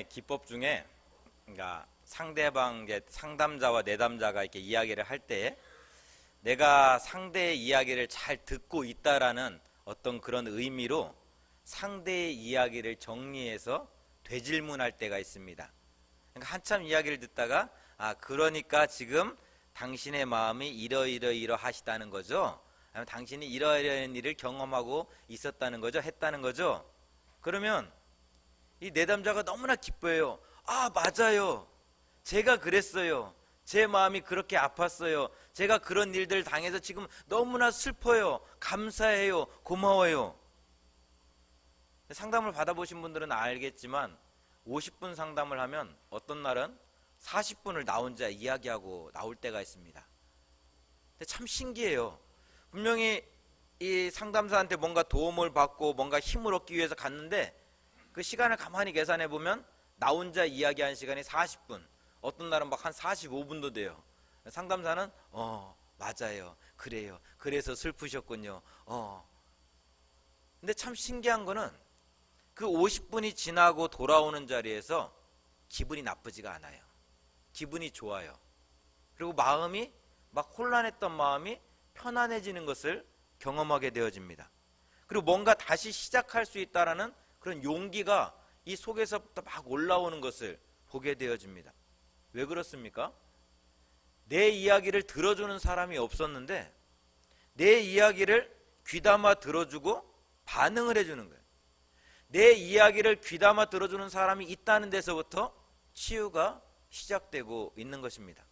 기법 중에 그러니까 상대방 이제 상담자와 내담자가 이렇게 이야기를 할 때 내가 상대의 이야기를 잘 듣고 있다라는 어떤 그런 의미로 상대의 이야기를 정리해서 되질문할 때가 있습니다. 그러니까 한참 이야기를 듣다가 그러니까 지금 당신의 마음이 이러이러하시다는 거죠. 아니면 당신이 이러이러한 일을 경험하고 있었다는 거죠. 했다는 거죠. 그러면 이 내담자가 너무나 기뻐해요. 맞아요. 제가 그랬어요. 제 마음이 그렇게 아팠어요. 제가 그런 일들 당해서 지금 너무나 슬퍼요. 감사해요. 고마워요. 상담을 받아보신 분들은 알겠지만 50분 상담을 하면 어떤 날은 40분을 나 혼자 이야기하고 나올 때가 있습니다. 근데 참 신기해요. 분명히 이 상담사한테 뭔가 도움을 받고 뭔가 힘을 얻기 위해서 갔는데 그 시간을 가만히 계산해 보면 나 혼자 이야기한 시간이 40분, 어떤 날은 막 한 45분도 돼요. 상담사는 맞아요, 그래요, 그래서 슬프셨군요. 근데 참 신기한 거는 그 50분이 지나고 돌아오는 자리에서 기분이 나쁘지가 않아요. 기분이 좋아요. 그리고 마음이 막 혼란했던 마음이 편안해지는 것을 경험하게 되어집니다. 그리고 뭔가 다시 시작할 수 있다라는 그런 용기가 이 속에서부터 막 올라오는 것을 보게 되어집니다. 왜 그렇습니까? 내 이야기를 들어주는 사람이 없었는데 내 이야기를 귀담아 들어주고 반응을 해주는 거예요. 내 이야기를 귀담아 들어주는 사람이 있다는 데서부터 치유가 시작되고 있는 것입니다.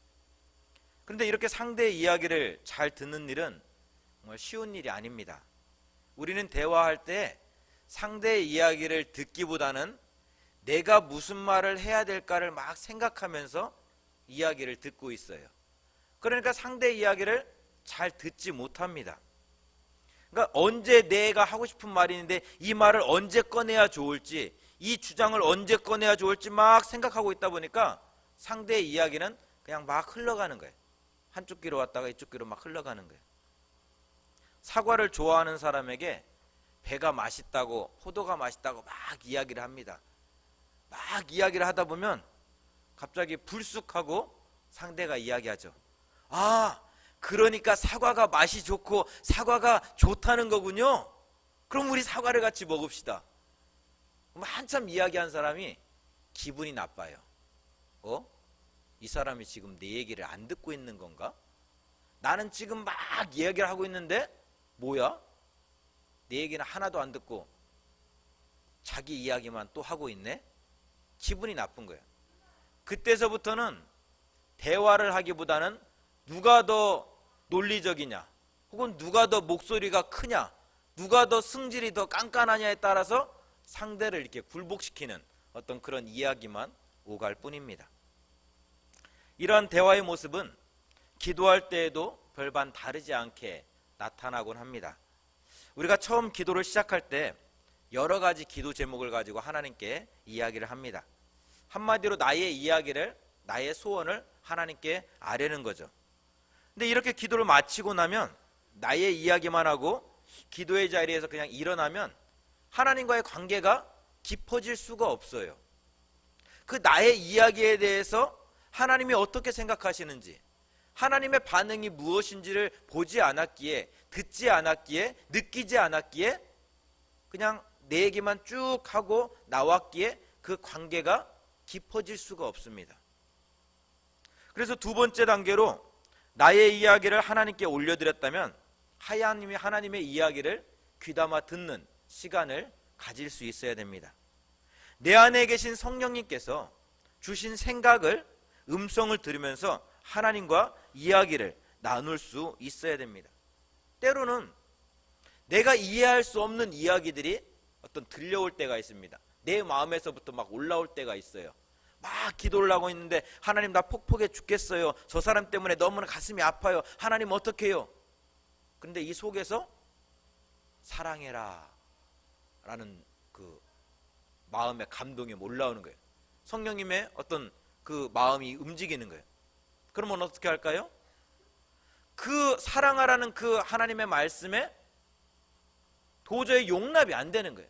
그런데 이렇게 상대의 이야기를 잘 듣는 일은 정말 쉬운 일이 아닙니다. 우리는 대화할 때 상대의 이야기를 듣기보다는 내가 무슨 말을 해야 될까를 막 생각하면서 이야기를 듣고 있어요. 그러니까 상대의 이야기를 잘 듣지 못합니다. 그러니까 언제 내가 하고 싶은 말이 있는데 이 말을 언제 꺼내야 좋을지, 이 주장을 언제 꺼내야 좋을지 막 생각하고 있다 보니까 상대의 이야기는 그냥 막 흘러가는 거예요. 한쪽 귀로 왔다가 이쪽 귀로 막 흘러가는 거예요. 사과를 좋아하는 사람에게 배가 맛있다고, 포도가 맛있다고 막 이야기를 합니다. 막 이야기를 하다 보면 갑자기 불쑥하고 상대가 이야기하죠. 그러니까 사과가 맛이 좋고 사과가 좋다는 거군요. 그럼 우리 사과를 같이 먹읍시다. 그럼 한참 이야기한 사람이 기분이 나빠요. 이 사람이 지금 내 얘기를 안 듣고 있는 건가? 나는 지금 막 이야기를 하고 있는데 뭐야? 내 얘기는 하나도 안 듣고 자기 이야기만 또 하고 있네? 기분이 나쁜 거예요. 그때서부터는 대화를 하기보다는 누가 더 논리적이냐, 혹은 누가 더 목소리가 크냐, 누가 더 승질이 더 깐깐하냐에 따라서 상대를 이렇게 굴복시키는 어떤 그런 이야기만 오갈 뿐입니다. 이러한 대화의 모습은 기도할 때에도 별반 다르지 않게 나타나곤 합니다. 우리가 처음 기도를 시작할 때 여러 가지 기도 제목을 가지고 하나님께 이야기를 합니다. 한마디로 나의 이야기를, 나의 소원을 하나님께 아뢰는 거죠. 근데 이렇게 기도를 마치고 나면 나의 이야기만 하고 기도의 자리에서 그냥 일어나면 하나님과의 관계가 깊어질 수가 없어요. 그 나의 이야기에 대해서 하나님이 어떻게 생각하시는지, 하나님의 반응이 무엇인지를 보지 않았기에, 듣지 않았기에, 느끼지 않았기에 그냥 내 얘기만 쭉 하고 나왔기에 그 관계가 깊어질 수가 없습니다. 그래서 두 번째 단계로 나의 이야기를 하나님께 올려드렸다면 하나님의 이야기를 귀담아 듣는 시간을 가질 수 있어야 됩니다. 내 안에 계신 성령님께서 주신 생각을, 음성을 들으면서 하나님과 이야기를 나눌 수 있어야 됩니다. 때로는 내가 이해할 수 없는 이야기들이 어떤 들려올 때가 있습니다. 내 마음에서부터 막 올라올 때가 있어요. 막 기도를 하고 있는데 하나님 나 폭폭해 죽겠어요. 저 사람 때문에 너무나 가슴이 아파요. 하나님 어떻게 해요? 그런데 이 속에서 사랑해라 라는 그 마음의 감동이 올라오는 거예요. 성령님의 어떤 그 마음이 움직이는 거예요. 그러면 어떻게 할까요? 그 사랑하라는 그 하나님의 말씀에 도저히 용납이 안 되는 거예요.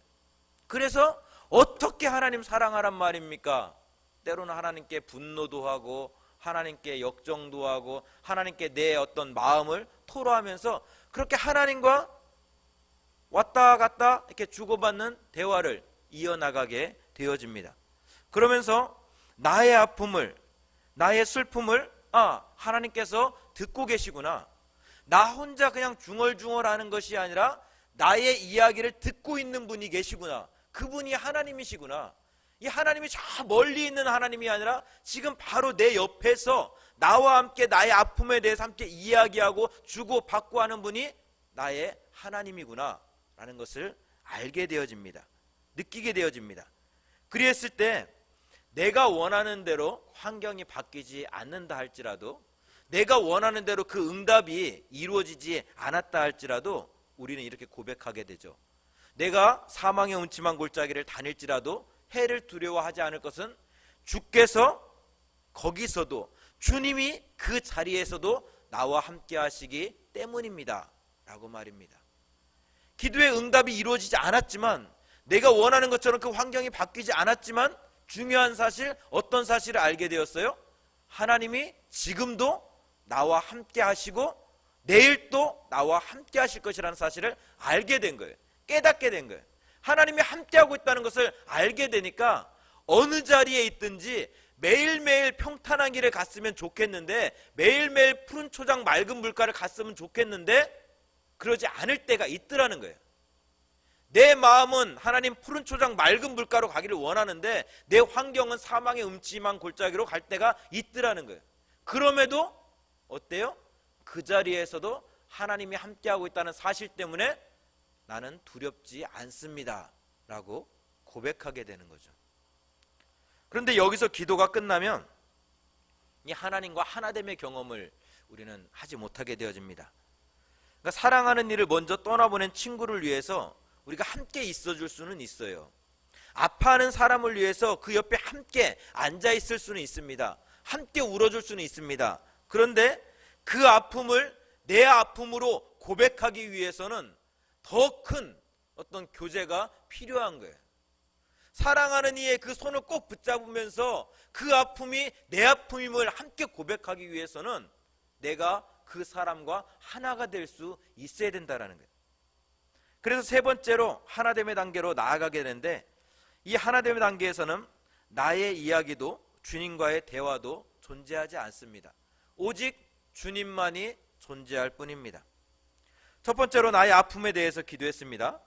그래서 어떻게 하나님 사랑하란 말입니까? 때로는 하나님께 분노도 하고 하나님께 역정도 하고 하나님께 내 어떤 마음을 토로하면서 그렇게 하나님과 왔다 갔다 이렇게 주고받는 대화를 이어나가게 되어집니다. 그러면서 나의 아픔을, 나의 슬픔을 하나님께서 듣고 계시구나. 나 혼자 그냥 중얼중얼하는 것이 아니라 나의 이야기를 듣고 있는 분이 계시구나. 그분이 하나님이시구나. 이 하나님이 저 멀리 있는 하나님이 아니라 지금 바로 내 옆에서 나와 함께 나의 아픔에 대해서 함께 이야기하고 주고받고 하는 분이 나의 하나님이구나 라는 것을 알게 되어집니다. 느끼게 되어집니다. 그랬을 때 내가 원하는 대로 환경이 바뀌지 않는다 할지라도, 내가 원하는 대로 그 응답이 이루어지지 않았다 할지라도 우리는 이렇게 고백하게 되죠. 내가 사망의 음침한 골짜기를 다닐지라도 해를 두려워하지 않을 것은 주께서 거기서도, 주님이 그 자리에서도 나와 함께 하시기 때문입니다 라고 말입니다. 기도의 응답이 이루어지지 않았지만, 내가 원하는 것처럼 그 환경이 바뀌지 않았지만 중요한 사실, 어떤 사실을 알게 되었어요? 하나님이 지금도 나와 함께 하시고 내일 또 나와 함께 하실 것이라는 사실을 알게 된 거예요. 깨닫게 된 거예요. 하나님이 함께하고 있다는 것을 알게 되니까 어느 자리에 있든지 매일매일 평탄한 길을 갔으면 좋겠는데, 매일매일 푸른 초장 맑은 물가를 갔으면 좋겠는데 그러지 않을 때가 있더라는 거예요. 내 마음은 하나님 푸른 초장 맑은 물가로 가기를 원하는데 내 환경은 사망의 음침한 골짜기로 갈 때가 있더라는 거예요. 그럼에도 어때요? 그 자리에서도 하나님이 함께하고 있다는 사실 때문에 나는 두렵지 않습니다 라고 고백하게 되는 거죠. 그런데 여기서 기도가 끝나면 이 하나님과 하나됨의 경험을 우리는 하지 못하게 되어집니다. 그러니까 사랑하는 이를 먼저 떠나보낸 친구를 위해서 우리가 함께 있어줄 수는 있어요. 아파하는 사람을 위해서 그 옆에 함께 앉아있을 수는 있습니다. 함께 울어줄 수는 있습니다. 그런데 그 아픔을 내 아픔으로 고백하기 위해서는 더 큰 어떤 교제가 필요한 거예요. 사랑하는 이의 그 손을 꼭 붙잡으면서 그 아픔이 내 아픔임을 함께 고백하기 위해서는 내가 그 사람과 하나가 될 수 있어야 된다는 거예요. 그래서 세 번째로 하나됨의 단계로 나아가게 되는데, 이 하나됨의 단계에서는 나의 이야기도 주님과의 대화도 존재하지 않습니다. 오직 주님만이 존재할 뿐입니다. 첫 번째로 나의 아픔에 대해서 기도했습니다.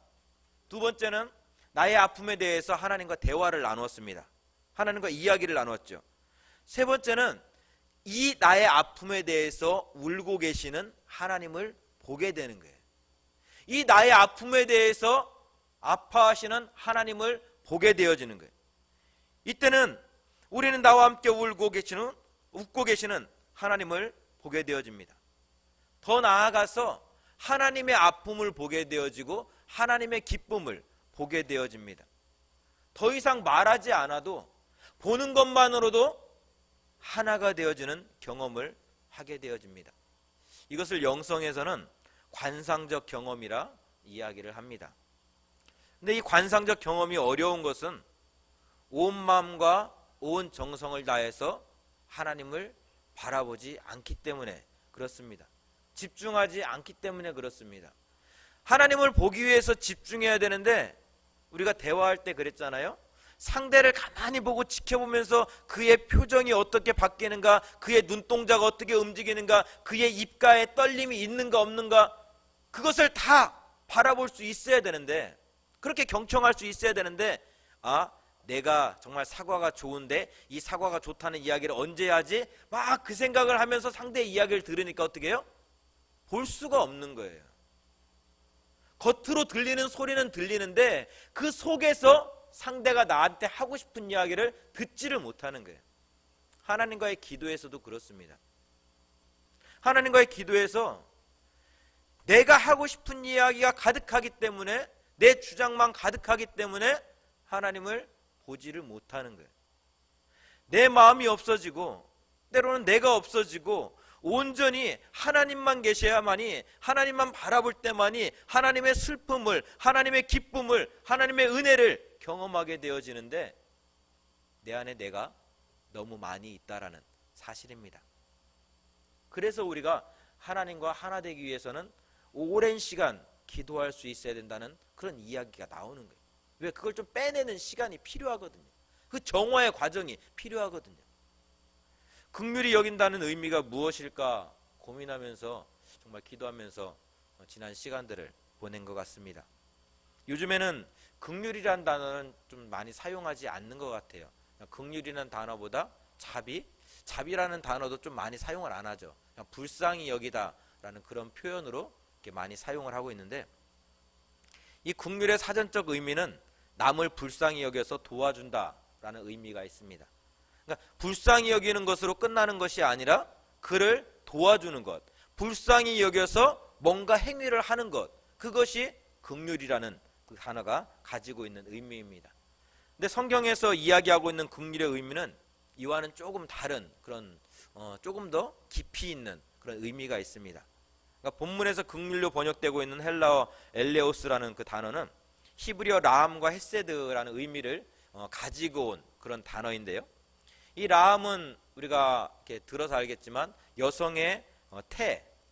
두 번째는 나의 아픔에 대해서 하나님과 대화를 나누었습니다. 하나님과 이야기를 나누었죠. 세 번째는 이 나의 아픔에 대해서 울고 계시는 하나님을 보게 되는 거예요. 이 나의 아픔에 대해서 아파하시는 하나님을 보게 되어지는 거예요. 이때는 우리는 나와 함께 웃고 계시는 하나님을 보게 되어집니다. 더 나아가서 하나님의 아픔을 보게 되어지고 하나님의 기쁨을 보게 되어집니다. 더 이상 말하지 않아도 보는 것만으로도 하나가 되어지는 경험을 하게 되어집니다. 이것을 영성에서는 관상적 경험이라 이야기를 합니다. 근데 이 관상적 경험이 어려운 것은 온 마음과 온 정성을 다해서 하나님을 바라보지 않기 때문에 그렇습니다. 집중하지 않기 때문에 그렇습니다. 하나님을 보기 위해서 집중해야 되는데, 우리가 대화할 때 그랬잖아요. 상대를 가만히 보고 지켜보면서 그의 표정이 어떻게 바뀌는가, 그의 눈동자가 어떻게 움직이는가, 그의 입가에 떨림이 있는가 없는가, 그것을 다 바라볼 수 있어야 되는데, 그렇게 경청할 수 있어야 되는데, 내가 정말 사과가 좋은데 이 사과가 좋다는 이야기를 언제 하지? 막 그 생각을 하면서 상대의 이야기를 들으니까 어떻게 해요? 볼 수가 없는 거예요. 겉으로 들리는 소리는 들리는데 그 속에서 상대가 나한테 하고 싶은 이야기를 듣지를 못하는 거예요. 하나님과의 기도에서도 그렇습니다. 하나님과의 기도에서 내가 하고 싶은 이야기가 가득하기 때문에, 내 주장만 가득하기 때문에 하나님을 보지를 못하는 거예요. 내 마음이 없어지고 때로는 내가 없어지고 온전히 하나님만 계셔야만이, 하나님만 바라볼 때만이 하나님의 슬픔을, 하나님의 기쁨을, 하나님의 은혜를 경험하게 되어지는데 내 안에 내가 너무 많이 있다라는 사실입니다. 그래서 우리가 하나님과 하나 되기 위해서는 오랜 시간 기도할 수 있어야 된다는 그런 이야기가 나오는 거예요. 왜? 그걸 좀 빼내는 시간이 필요하거든요. 그 정화의 과정이 필요하거든요. 긍휼히 여긴다는 의미가 무엇일까 고민하면서 정말 기도하면서 지난 시간들을 보낸 것 같습니다. 요즘에는 긍휼이라는 단어는 좀 많이 사용하지 않는 것 같아요. 긍휼이라는 단어보다 자비라는 단어도 좀 많이 사용을 안 하죠. 그냥 불쌍히 여기다라는 그런 표현으로 이렇게 많이 사용을 하고 있는데, 이 긍휼의 사전적 의미는 남을 불쌍히 여겨서 도와준다라는 의미가 있습니다. 그러니까 불쌍히 여기는 것으로 끝나는 것이 아니라 그를 도와주는 것, 불쌍히 여겨서 뭔가 행위를 하는 것, 그것이 긍휼이라는 그 단어가 가지고 있는 의미입니다. 근데 성경에서 이야기하고 있는 긍휼의 의미는 이와는 조금 다른 그런 조금 더 깊이 있는 그런 의미가 있습니다. 그러니까 본문에서 긍휼로 번역되고 있는 헬라어 엘레오스라는 그 단어는 히브리어 라함과 헤세드라는 의미를 가지고 온 그런 단어인데요. 이 라함은 우리가 이렇게 들어서 알겠지만 여성의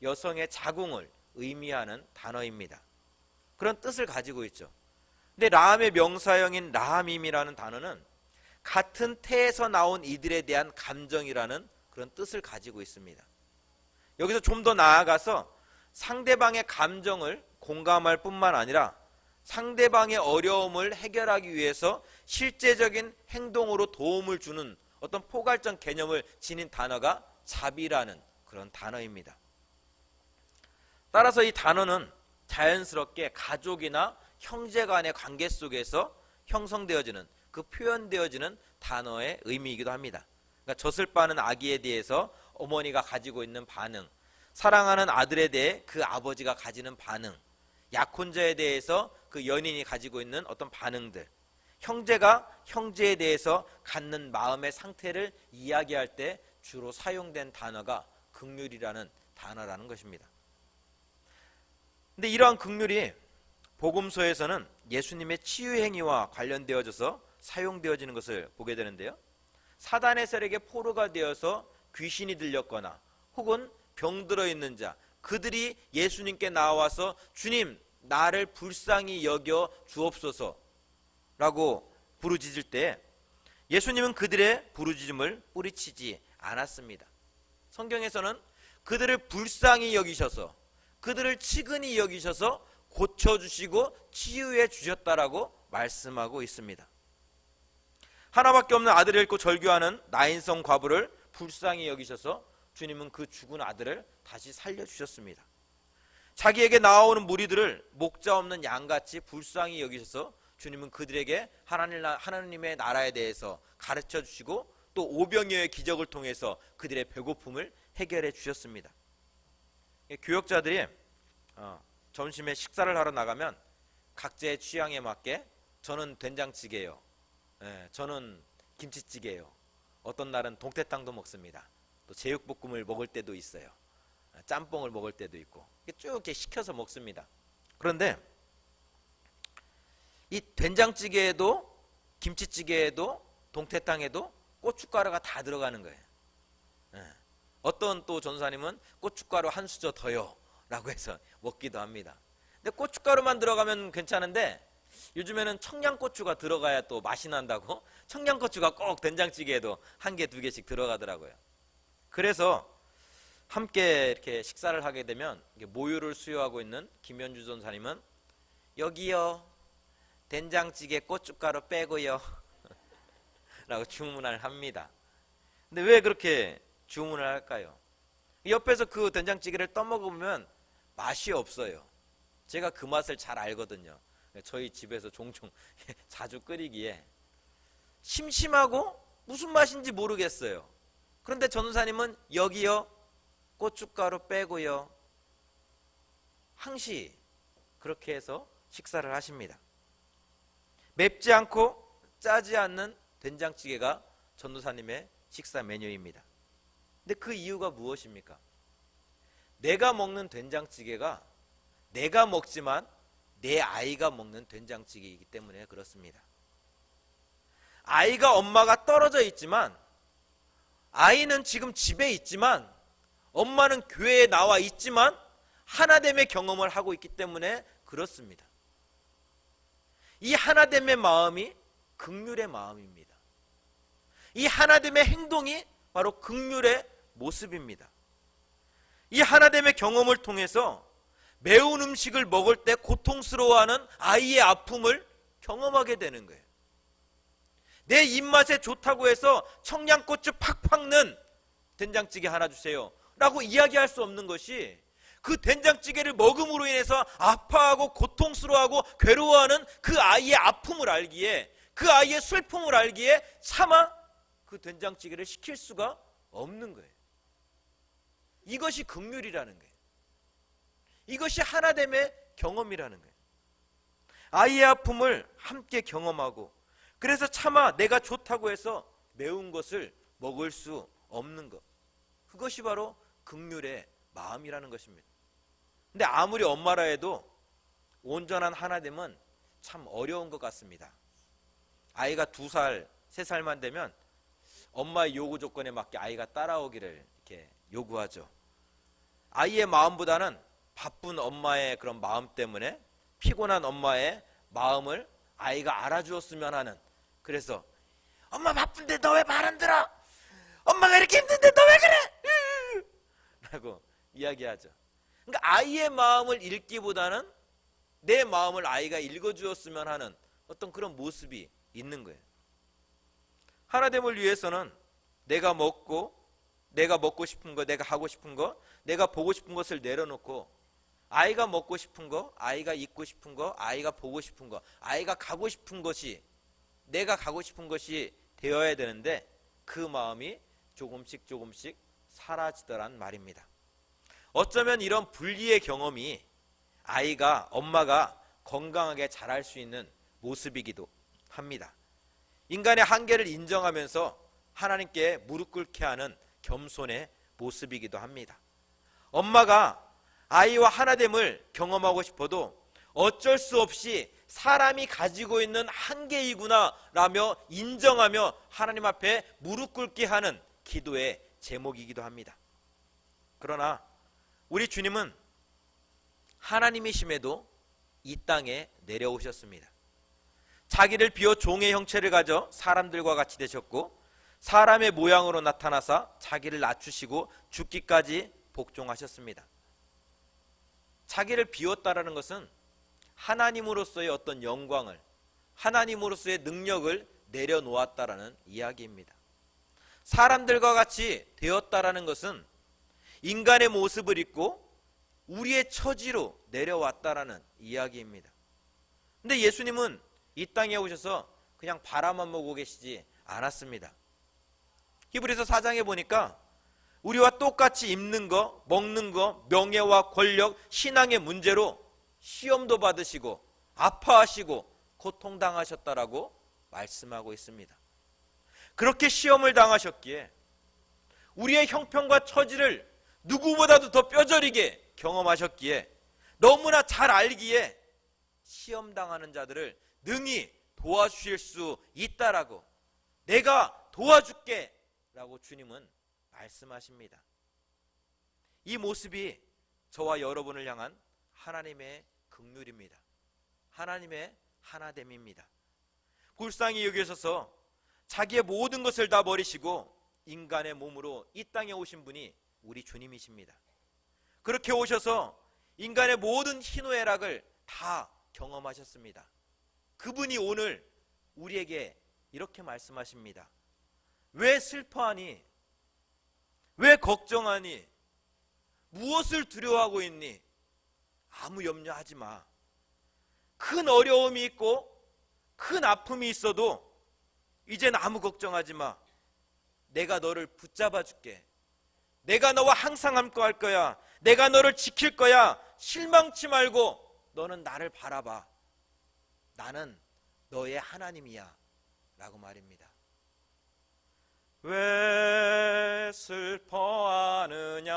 여성의 자궁을 의미하는 단어입니다. 그런 뜻을 가지고 있죠. 근데 라함의 명사형인 라함임이라는 단어는 같은 태에서 나온 이들에 대한 감정이라는 그런 뜻을 가지고 있습니다. 여기서 좀 더 나아가서 상대방의 감정을 공감할 뿐만 아니라 상대방의 어려움을 해결하기 위해서 실제적인 행동으로 도움을 주는 어떤 포괄적 개념을 지닌 단어가 자비라는 그런 단어입니다. 따라서 이 단어는 자연스럽게 가족이나 형제 간의 관계 속에서 형성되어지는, 그 표현되어지는 단어의 의미이기도 합니다. 그러니까 젖을 빠는 아기에 대해서 어머니가 가지고 있는 반응, 사랑하는 아들에 대해 그 아버지가 가지는 반응, 약혼자에 대해서 그 연인이 가지고 있는 어떤 반응들, 형제가 형제에 대해서 갖는 마음의 상태를 이야기할 때 주로 사용된 단어가 긍휼이라는 단어라는 것입니다. 근데 이러한 긍휼이 복음서에서는 예수님의 치유 행위와 관련되어져서 사용되어지는 것을 보게 되는데요. 사단의 세력에 포로가 되어서 귀신이 들렸거나 혹은 병들어 있는 자, 그들이 예수님께 나와서 주님, 나를 불쌍히 여겨 주옵소서 라고 부르짖을 때 예수님은 그들의 부르짖음을 뿌리치지 않았습니다. 성경에서는 그들을 불쌍히 여기셔서, 그들을 치근히 여기셔서 고쳐주시고 치유해 주셨다라고 말씀하고 있습니다. 하나밖에 없는 아들을 잃고 절규하는 나인성 과부를 불쌍히 여기셔서 주님은 그 죽은 아들을 다시 살려주셨습니다. 자기에게 나오는 무리들을 목자 없는 양같이 불쌍히 여기셔서 주님은 그들에게 하나님의 나라에 대해서 가르쳐 주시고 또 오병이어의 기적을 통해서 그들의 배고픔을 해결해 주셨습니다. 교역자들이 점심에 식사를 하러 나가면 각자의 취향에 맞게 저는 된장찌개요, 저는 김치찌개요, 어떤 날은 동태탕도 먹습니다. 또 제육볶음을 먹을 때도 있어요. 짬뽕을 먹을 때도 있고 쭉 이렇게 시켜서 먹습니다. 그런데 이 된장찌개에도 김치찌개에도 동태탕에도 고춧가루가 다 들어가는 거예요. 어떤 또 전사님은 고춧가루 한 수저 더요 라고 해서 먹기도 합니다. 근데 고춧가루만 들어가면 괜찮은데 요즘에는 청양고추가 들어가야 또 맛이 난다고 청양고추가 꼭 된장찌개에도 한 개, 두 개씩 들어가더라고요. 그래서 함께 이렇게 식사를 하게 되면 모유를 수유하고 있는 김현주 전사님은 여기요, 된장찌개 고춧가루 빼고요 라고 주문을 합니다. 근데 왜 그렇게 주문을 할까요? 옆에서 그 된장찌개를 떠먹으면 맛이 없어요. 제가 그 맛을 잘 알거든요. 저희 집에서 종종 자주 끓이기에 심심하고 무슨 맛인지 모르겠어요. 그런데 전도사님은 여기요, 고춧가루 빼고요, 항시 그렇게 해서 식사를 하십니다. 맵지 않고 짜지 않는 된장찌개가 전도사님의 식사 메뉴입니다. 근데 그 이유가 무엇입니까? 내가 먹는 된장찌개가 내가 먹지만 내 아이가 먹는 된장찌개이기 때문에 그렇습니다. 아이가 엄마가 떨어져 있지만, 아이는 지금 집에 있지만, 엄마는 교회에 나와 있지만 하나됨의 경험을 하고 있기 때문에 그렇습니다. 이 하나됨의 마음이 긍휼의 마음입니다. 이 하나됨의 행동이 바로 긍휼의 모습입니다. 이 하나됨의 경험을 통해서 매운 음식을 먹을 때 고통스러워하는 아이의 아픔을 경험하게 되는 거예요. 내 입맛에 좋다고 해서 청양고추 팍팍 넣은 된장찌개 하나 주세요 라고 이야기할 수 없는 것이, 그 된장찌개를 먹음으로 인해서 아파하고 고통스러워하고 괴로워하는 그 아이의 아픔을 알기에, 그 아이의 슬픔을 알기에 차마 그 된장찌개를 시킬 수가 없는 거예요. 이것이 긍휼이라는 거예요. 이것이 하나됨의 경험이라는 거예요. 아이의 아픔을 함께 경험하고, 그래서 차마 내가 좋다고 해서 매운 것을 먹을 수 없는 것, 그것이 바로 긍휼의 마음이라는 것입니다. 근데 아무리 엄마라 해도 온전한 하나됨은 참 어려운 것 같습니다. 아이가 2살, 3살만 되면 엄마의 요구 조건에 맞게 아이가 따라오기를 이렇게 요구하죠. 아이의 마음보다는 바쁜 엄마의 그런 마음 때문에 피곤한 엄마의 마음을 아이가 알아주었으면 하는, 그래서 엄마 바쁜데 너 왜 말 안 들어? 엄마가 이렇게 힘든데 너 왜 그래? 라고 이야기하죠. 그러니까 아이의 마음을 읽기보다는 내 마음을 아이가 읽어주었으면 하는 어떤 그런 모습이 있는 거예요. 하나됨을 위해서는 내가 먹고, 내가 먹고 싶은 거, 내가 하고 싶은 거, 내가 보고 싶은 것을 내려놓고, 아이가 먹고 싶은 거, 아이가 입고 싶은 거, 아이가 보고 싶은 거, 아이가 가고 싶은 것이 내가 가고 싶은 것이 되어야 되는데, 그 마음이 조금씩 조금씩 사라지더란 말입니다. 어쩌면 이런 분리의 경험이 아이가, 엄마가 건강하게 자랄 수 있는 모습이기도 합니다. 인간의 한계를 인정하면서 하나님께 무릎 꿇게 하는 겸손의 모습이기도 합니다. 엄마가 아이와 하나됨을 경험하고 싶어도 어쩔 수 없이 사람이 가지고 있는 한계이구나 라며 인정하며 하나님 앞에 무릎 꿇게 하는 기도의 제목이기도 합니다. 그러나 우리 주님은 하나님이심에도 이 땅에 내려오셨습니다. 자기를 비워 종의 형체를 가져 사람들과 같이 되셨고, 사람의 모양으로 나타나사 자기를 낮추시고 죽기까지 복종하셨습니다. 자기를 비웠다라는 것은 하나님으로서의 어떤 영광을, 하나님으로서의 능력을 내려놓았다라는 이야기입니다. 사람들과 같이 되었다라는 것은 인간의 모습을 입고 우리의 처지로 내려왔다라는 이야기입니다. 근데 예수님은 이 땅에 오셔서 그냥 바라만 보고 계시지 않았습니다. 히브리서 4장에 보니까 우리와 똑같이 입는 거, 먹는 거, 명예와 권력, 신앙의 문제로 시험도 받으시고 아파하시고 고통당하셨다라고 말씀하고 있습니다. 그렇게 시험을 당하셨기에 우리의 형편과 처지를 누구보다도 더 뼈저리게 경험하셨기에 너무나 잘 알기에 시험당하는 자들을 능히 도와주실 수 있다라고, 내가 도와줄게 라고 주님은 말씀하십니다. 이 모습이 저와 여러분을 향한 하나님의 긍휼입니다. 하나님의 하나됨입니다. 불쌍히 여기셔서 자기의 모든 것을 다 버리시고 인간의 몸으로 이 땅에 오신 분이 우리 주님이십니다. 그렇게 오셔서 인간의 모든 희노애락을 다 경험하셨습니다. 그분이 오늘 우리에게 이렇게 말씀하십니다. 왜 슬퍼하니? 왜 걱정하니? 무엇을 두려워하고 있니? 아무 염려하지 마. 큰 어려움이 있고 큰 아픔이 있어도 이젠 아무 걱정하지 마. 내가 너를 붙잡아 줄게. 내가 너와 항상 함께 할 거야. 내가 너를 지킬 거야. 실망치 말고 너는 나를 바라봐. 나는 너의 하나님이야 라고 말입니다. 왜 슬퍼하느냐?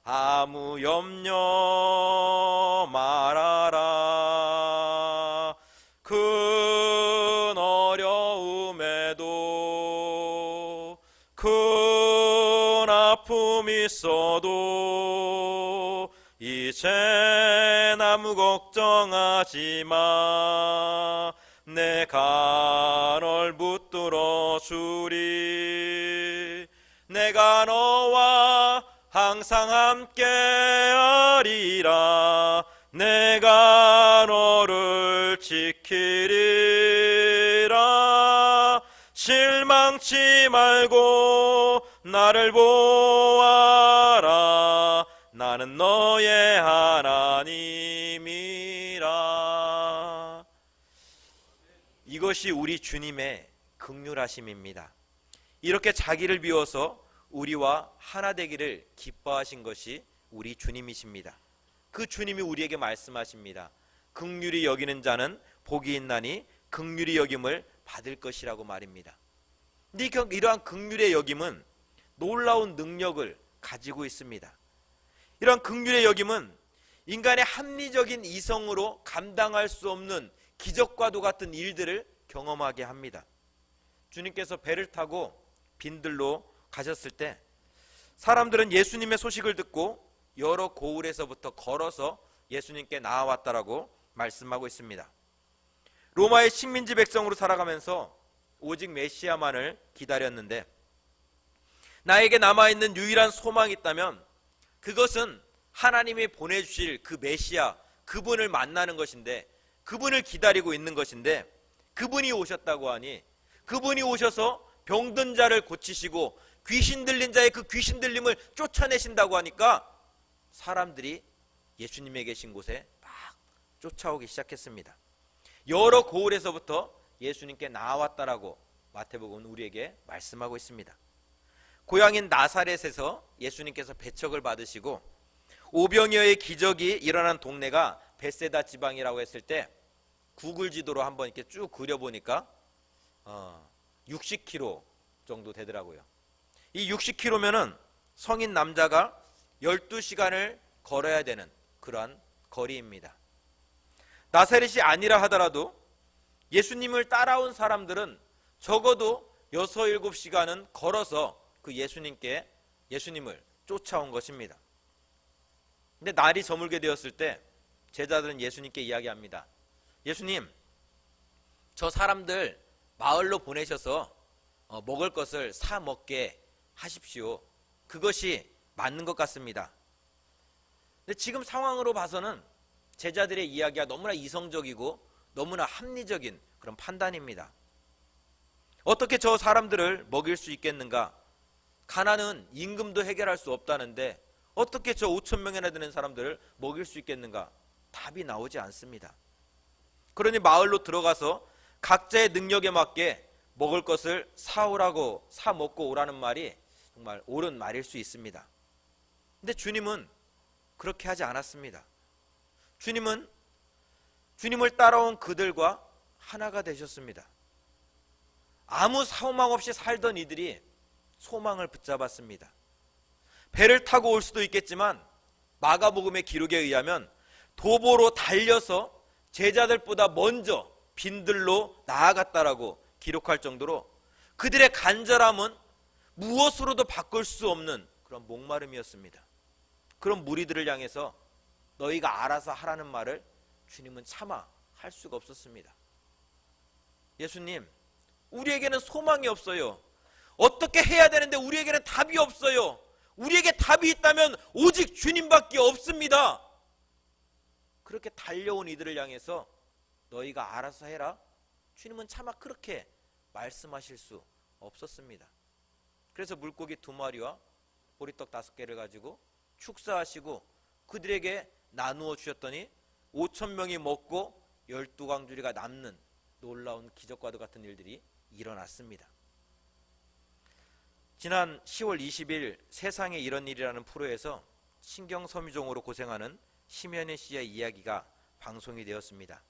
아무 염려 말아라. 큰 어려움에도 큰 아픔 있어도 이제 아무 걱정하지 마. 내가 널 붙들어 주리. 내가 너와 항상 함께 하리라. 내가 너를 지키리라. 실망치 말고 나를 보아라. 나는 너의 하나님이라. 이것이 우리 주님의 긍휼하심입니다. 이렇게 자기를 비워서 우리와 하나 되기를 기뻐하신 것이 우리 주님이십니다. 그 주님이 우리에게 말씀하십니다. 긍휼히 여기는 자는 복이 있나니 긍휼히 여김을 받을 것이라고 말입니다. 근데 이러한 긍휼의 여김은 놀라운 능력을 가지고 있습니다. 이러한 긍휼의 여김은 인간의 합리적인 이성으로 감당할 수 없는 기적과도 같은 일들을 경험하게 합니다. 주님께서 배를 타고 빈들로 가셨을 때 사람들은 예수님의 소식을 듣고 여러 고을에서부터 걸어서 예수님께 나아왔다라고 말씀하고 있습니다. 로마의 식민지 백성으로 살아가면서 오직 메시아만을 기다렸는데 나에게 남아있는 유일한 소망이 있다면 그것은 하나님이 보내주실 그 메시아, 그분을 만나는 것인데, 그분을 기다리고 있는 것인데, 그분이 오셨다고 하니 그분이 오셔서 병든 자를 고치시고 귀신 들린 자의 그 귀신 들림을 쫓아내신다고 하니까 사람들이 예수님의 계신 곳에 막 쫓아오기 시작했습니다. 여러 고을에서부터 예수님께 나아왔다라고 마태복음은 우리에게 말씀하고 있습니다. 고향인 나사렛에서 예수님께서 배척을 받으시고 오병이어의 기적이 일어난 동네가 벳세다 지방이라고 했을 때 구글 지도로 한번 이렇게 쭉 그려보니까 60km 정도 되더라고요. 이 60km면은 성인 남자가 12시간을 걸어야 되는 그러한 거리입니다. 나사렛이 아니라 하더라도 예수님을 따라온 사람들은 적어도 6, 7시간은 걸어서 그 예수님을 쫓아온 것입니다. 근데 날이 저물게 되었을 때 제자들은 예수님께 이야기합니다. 예수님, 저 사람들 마을로 보내셔서 먹을 것을 사 먹게 하십시오. 그것이 맞는 것 같습니다. 근데 지금 상황으로 봐서는 제자들의 이야기가 너무나 이성적이고 너무나 합리적인 그런 판단입니다. 어떻게 저 사람들을 먹일 수 있겠는가? 가난은 임금도 해결할 수 없다는데 어떻게 저 5,000명이나 되는 사람들을 먹일 수 있겠는가? 답이 나오지 않습니다. 그러니 마을로 들어가서 각자의 능력에 맞게 먹을 것을 사오라고, 사 먹고 오라는 말이 정말 옳은 말일 수 있습니다. 근데 주님은 그렇게 하지 않았습니다. 주님은 주님을 따라온 그들과 하나가 되셨습니다. 아무 소망 없이 살던 이들이 소망을 붙잡았습니다. 배를 타고 올 수도 있겠지만 마가복음의 기록에 의하면 도보로 달려서 제자들보다 먼저 빈들로 나아갔다라고 기록할 정도로 그들의 간절함은 무엇으로도 바꿀 수 없는 그런 목마름이었습니다. 그런 무리들을 향해서 너희가 알아서 하라는 말을 주님은 차마 할 수가 없었습니다. 예수님, 우리에게는 소망이 없어요. 어떻게 해야 되는데 우리에게는 답이 없어요. 우리에게 답이 있다면 오직 주님밖에 없습니다. 그렇게 달려온 이들을 향해서 너희가 알아서 해라. 주님은 차마 그렇게 말씀하실 수 없었습니다. 그래서 물고기 2마리와 보리떡 5개를 가지고 축사하시고 그들에게 나누어 주셨더니 5,000명이 먹고 12광주리가 남는 놀라운 기적과도 같은 일들이 일어났습니다. 지난 10월 20일 세상에 이런 일이라는 프로에서 신경섬유종으로 고생하는 심연희 씨의 이야기가 방송이 되었습니다.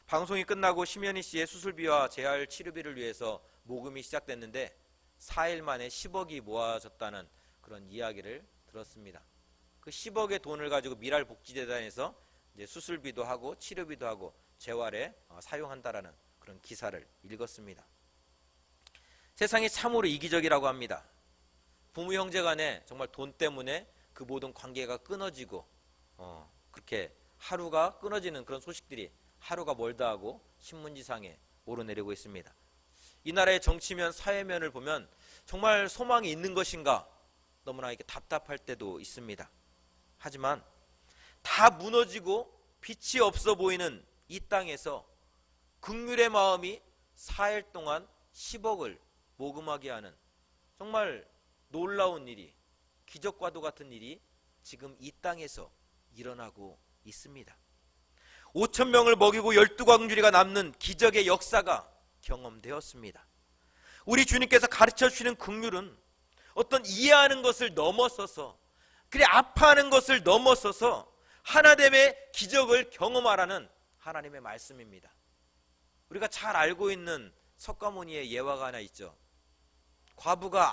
방송이 끝나고 심연희 씨의 수술비와 재활 치료비를 위해서 모금이 시작됐는데 4일 만에 10억이 모아졌다는 그런 이야기를 들었습니다. 그 10억의 돈을 가지고 미랄복지재단에서 이제 수술비도 하고 치료비도 하고 재활에 사용한다라는 그런 기사를 읽었습니다. 세상이 참으로 이기적이라고 합니다. 부모 형제 간에 정말 돈 때문에 그 모든 관계가 끊어지고 그렇게 하루가 끊어지는 그런 소식들이 하루가 멀다 하고 신문지상에 오르내리고 있습니다. 이 나라의 정치면 사회면을 보면 정말 소망이 있는 것인가 너무나 이렇게 답답할 때도 있습니다. 하지만 다 무너지고 빛이 없어 보이는 이 땅에서 긍휼의 마음이 4일 동안 10억을 모금하게 하는 정말 놀라운 일이, 기적과도 같은 일이 지금 이 땅에서 일어나고 있습니다. 5,000명을 먹이고 12광주리가 남는 기적의 역사가 경험되었습니다. 우리 주님께서 가르쳐 주시는 긍휼은 어떤 이해하는 것을 넘어서서, 그래 아파하는 것을 넘어서서 하나됨의 기적을 경험하라는 하나님의 말씀입니다. 우리가 잘 알고 있는 석가모니의 예화가 하나 있죠. 과부가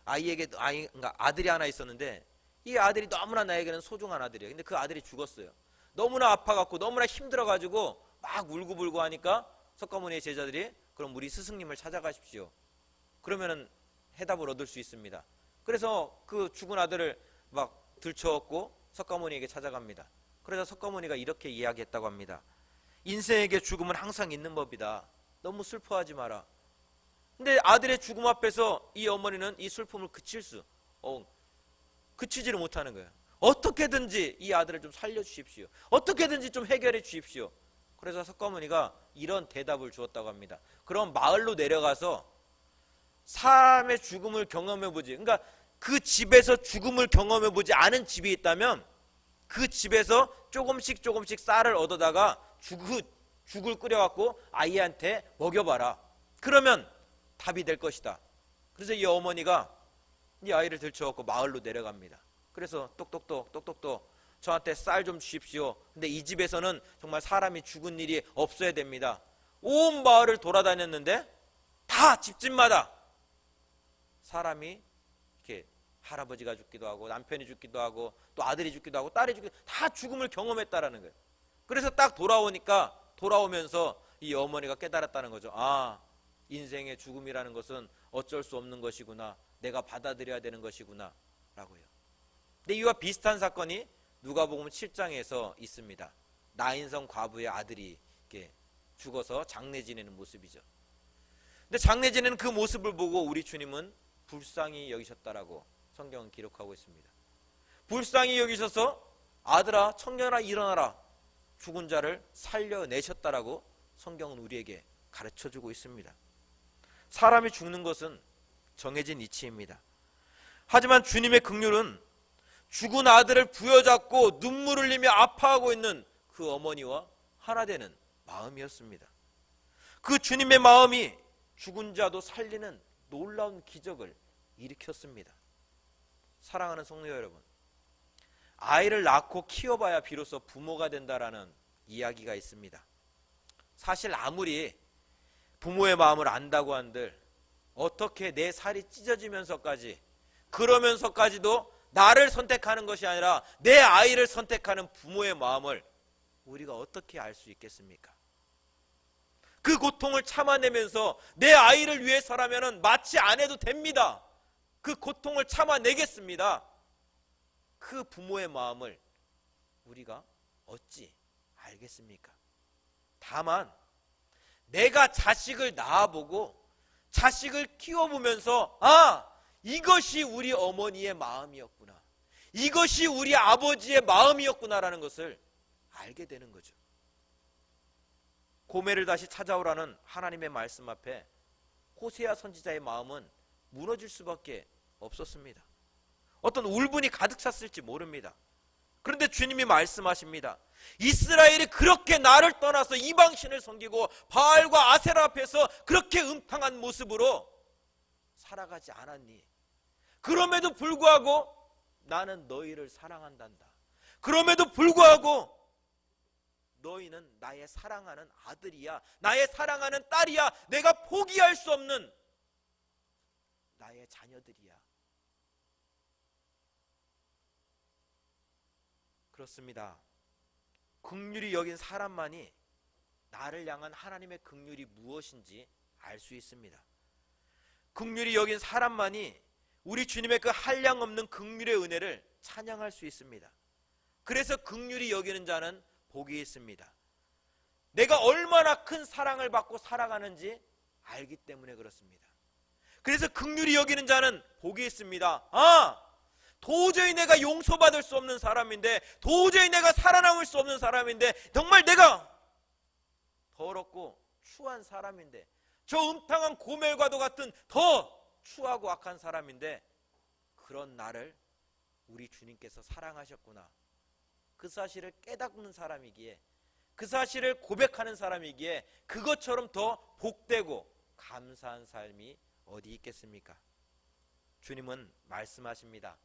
그러니까 아들이 하나 있었는데 이 아들이 너무나 나에게는 소중한 아들이에요. 근데 그 아들이 죽었어요. 너무나 아파갖고 너무나 힘들어가지고 막 울고불고 하니까 석가모니의 제자들이 그럼 우리 스승님을 찾아가십시오. 그러면은 해답을 얻을 수 있습니다. 그래서 그 죽은 아들을 막 들쳐업고 석가모니에게 찾아갑니다. 그래서 석가모니가 이렇게 이야기했다고 합니다. 인생에게 죽음은 항상 있는 법이다. 너무 슬퍼하지 마라. 근데 아들의 죽음 앞에서 이 어머니는 이 슬픔을 그치지를 못하는 거예요. 어떻게든지 이 아들을 좀 살려주십시오. 어떻게든지 좀 해결해 주십시오. 그래서 석가모니가 이런 대답을 주었다고 합니다. 그럼 마을로 내려가서 사람의 죽음을 경험해보지, 그러니까 그 집에서 죽음을 경험해보지 않은 집이 있다면 그 집에서 조금씩 쌀을 얻어다가 죽을 끓여갖고 아이한테 먹여봐라. 그러면 답이 될 것이다. 그래서 이 어머니가 이 아이를 들쳐갖고 마을로 내려갑니다. 그래서 똑똑똑 저한테 쌀 좀 주십시오. 근데 이 집에서는 정말 사람이 죽은 일이 없어야 됩니다. 온 마을을 돌아다녔는데 다 집집마다 사람이 이렇게 할아버지가 죽기도 하고 남편이 죽기도 하고 또 아들이 죽기도 하고 딸이 죽기도 하고 다 죽음을 경험했다라는 거예요. 그래서 딱 돌아오면서 이 어머니가 깨달았다는 거죠. 아, 인생의 죽음이라는 것은 어쩔 수 없는 것이구나. 내가 받아들여야 되는 것이구나 라고요. 근데 이와 비슷한 사건이 누가복음 7장에서 있습니다. 나인성 과부의 아들이 이렇게 죽어서 장례 지내는 모습이죠. 근데 장례 지내는 그 모습을 보고 우리 주님은 불쌍히 여기셨다라고 성경은 기록하고 있습니다. 불쌍히 여기셔서 아들아 청년아 일어나라, 죽은 자를 살려내셨다라고 성경은 우리에게 가르쳐주고 있습니다. 사람이 죽는 것은 정해진 이치입니다. 하지만 주님의 긍휼은 죽은 아들을 부여잡고 눈물 흘리며 아파하고 있는 그 어머니와 하나 되는 마음이었습니다. 그 주님의 마음이 죽은 자도 살리는 놀라운 기적을 일으켰습니다. 사랑하는 성도 여러분, 아이를 낳고 키워봐야 비로소 부모가 된다라는 이야기가 있습니다. 사실 아무리 부모의 마음을 안다고 한들 어떻게 내 살이 찢어지면서까지 그러면서까지도 나를 선택하는 것이 아니라 내 아이를 선택하는 부모의 마음을 우리가 어떻게 알 수 있겠습니까? 그 고통을 참아내면서 내 아이를 위해서라면 마치 안 해도 됩니다. 그 고통을 참아내겠습니다. 그 부모의 마음을 우리가 어찌 알겠습니까? 다만 내가 자식을 낳아보고 자식을 키워보면서 아, 이것이 우리 어머니의 마음이었구나, 이것이 우리 아버지의 마음이었구나라는 것을 알게 되는 거죠. 고멜을 다시 찾아오라는 하나님의 말씀 앞에 호세아 선지자의 마음은 무너질 수밖에 없었습니다. 어떤 울분이 가득 찼을지 모릅니다. 그런데 주님이 말씀하십니다. 이스라엘이 그렇게 나를 떠나서 이방신을 섬기고 바알과 아세라 앞에서 그렇게 음탕한 모습으로 살아가지 않았니? 그럼에도 불구하고 나는 너희를 사랑한단다. 그럼에도 불구하고 너희는 나의 사랑하는 아들이야, 나의 사랑하는 딸이야, 내가 포기할 수 없는 나의 자녀들이야 그렇습니다. 긍휼히 여긴 사람만이 나를 향한 하나님의 긍휼이 무엇인지 알 수 있습니다. 긍휼히 여긴 사람만이 우리 주님의 그 한량없는 긍휼의 은혜를 찬양할 수 있습니다. 그래서 긍휼히 여기는 자는 복이 있습니다. 내가 얼마나 큰 사랑을 받고 살아가는지 알기 때문에 그렇습니다. 그래서 긍휼히 여기는 자는 복이 있습니다. 도저히 내가 용서받을 수 없는 사람인데, 도저히 내가 살아남을 수 없는 사람인데, 정말 내가 더럽고 추한 사람인데, 저 음탕한 고멜과도 같은 더 추하고 악한 사람인데, 그런 나를 우리 주님께서 사랑하셨구나, 그 사실을 깨닫는 사람이기에, 그 사실을 고백하는 사람이기에 그것처럼 더 복되고 감사한 삶이 어디 있겠습니까? 주님은 말씀하십니다.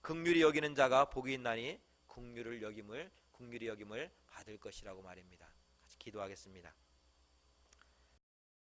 긍휼히 여기는 자가 복이 있나니 긍휼히 여김을 받을 것이라고 말입니다. 같이 기도하겠습니다.